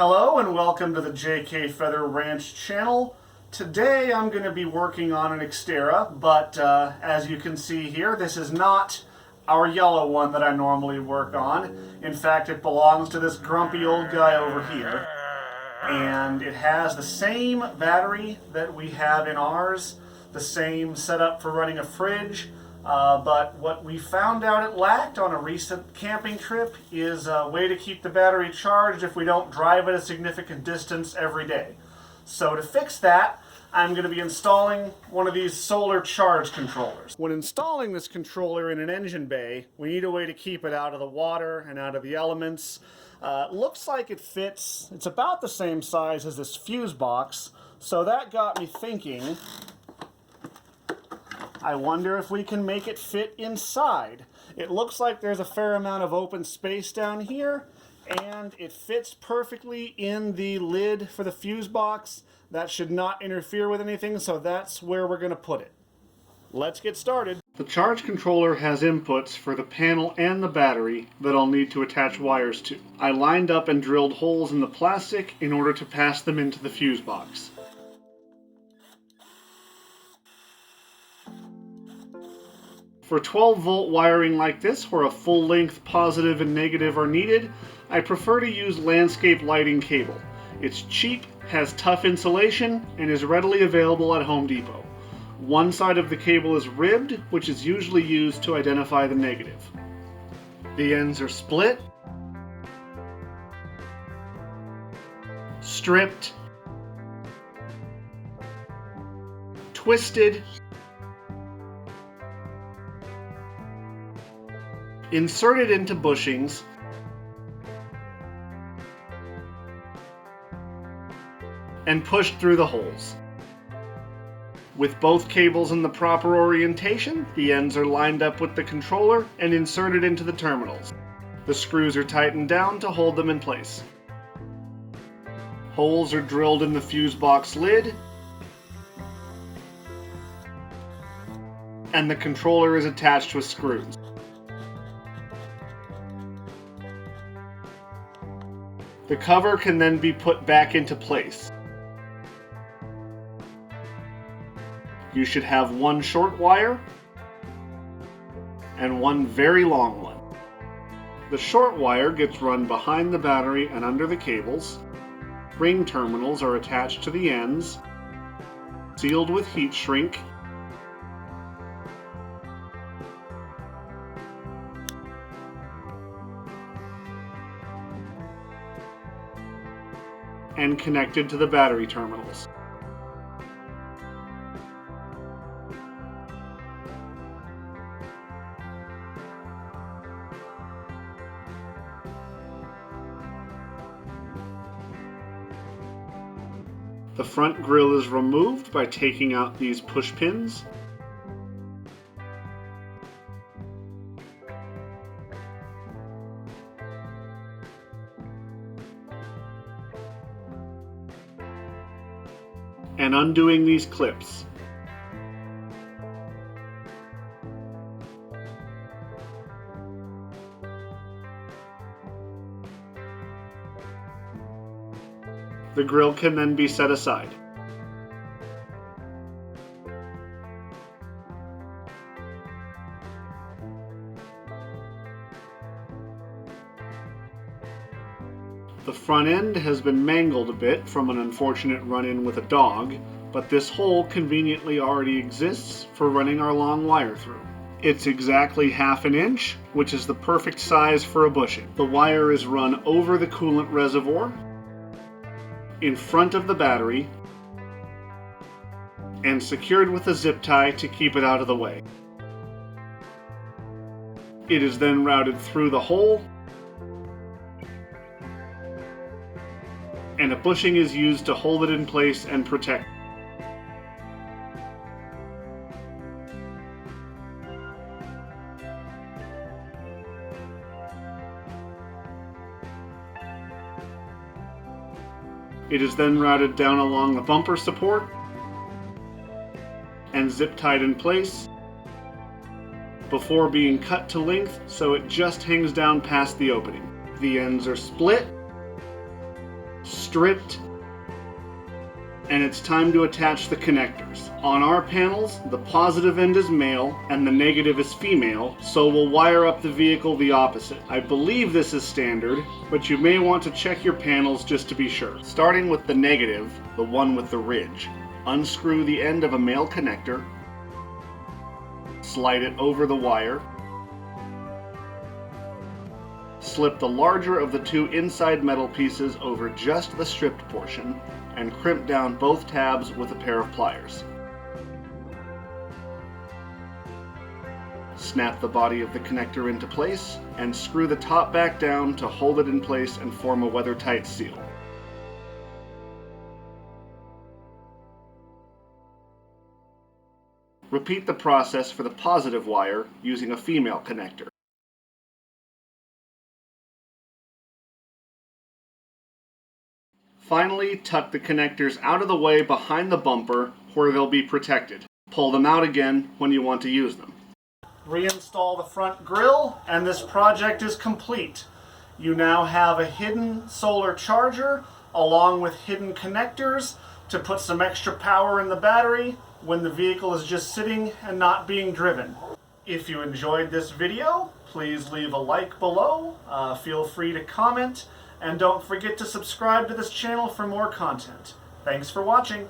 Hello and welcome to the JK Feather Ranch channel. Today I'm going to be working on an XTerra, but as you can see here, this is not our yellow one that I normally work on. In fact, it belongs to this grumpy old guy over here. And it has the same battery that we have in ours, the same setup for running a fridge, but what we found out it lacked on a recent camping trip is a way to keep the battery charged if we don't drive it a significant distance every day. So to fix that, I'm going to be installing one of these solar charge controllers. When installing this controller in an engine bay, we need a way to keep it out of the water and out of the elements. Looks like it fits. It's about the same size as this fuse box, so that got me thinking, I wonder if we can make it fit inside. It looks like there's a fair amount of open space down here, and it fits perfectly in the lid for the fuse box. That should not interfere with anything, so that's where we're going to put it. Let's get started. The charge controller has inputs for the panel and the battery that I'll need to attach wires to. I lined up and drilled holes in the plastic in order to pass them into the fuse box. For 12-volt wiring like this, where a full-length positive and negative are needed, I prefer to use landscape lighting cable. It's cheap, has tough insulation, and is readily available at Home Depot. One side of the cable is ribbed, which is usually used to identify the negative. The ends are split, stripped, twisted, inserted into bushings, and pushed through the holes. With both cables in the proper orientation, the ends are lined up with the controller and inserted into the terminals. The screws are tightened down to hold them in place. Holes are drilled in the fuse box lid, and the controller is attached with screws. The cover can then be put back into place. You should have one short wire and one very long one. The short wire gets run behind the battery and under the cables. Ring terminals are attached to the ends, sealed with heat shrink, and connected to the battery terminals. The front grille is removed by taking out these push pins. And undoing these clips. The grill can then be set aside. The front end has been mangled a bit from an unfortunate run-in with a dog, but this hole conveniently already exists for running our long wire through. It's exactly 1/2 inch, which is the perfect size for a bushing. The wire is run over the coolant reservoir, in front of the battery, and secured with a zip tie to keep it out of the way. It is then routed through the hole, and a bushing is used to hold it in place and protect it. It is then routed down along the bumper support and zip tied in place before being cut to length so it just hangs down past the opening. The ends are split, stripped, and it's time to attach the connectors. On our panels, the positive end is male and the negative is female, so we'll wire up the vehicle the opposite. I believe this is standard, but you may want to check your panels just to be sure. Starting with the negative, the one with the ridge, unscrew the end of a male connector, slide it over the wire, slip the larger of the two inside metal pieces over just the stripped portion, and crimp down both tabs with a pair of pliers. Snap the body of the connector into place and screw the top back down to hold it in place and form a weather-tight seal. Repeat the process for the positive wire using a female connector. Finally, tuck the connectors out of the way behind the bumper where they'll be protected. Pull them out again when you want to use them. Reinstall the front grille, and this project is complete. You now have a hidden solar charger along with hidden connectors to put some extra power in the battery when the vehicle is just sitting and not being driven. If you enjoyed this video, please leave a like below, feel free to comment, and don't forget to subscribe to this channel for more content. Thanks for watching.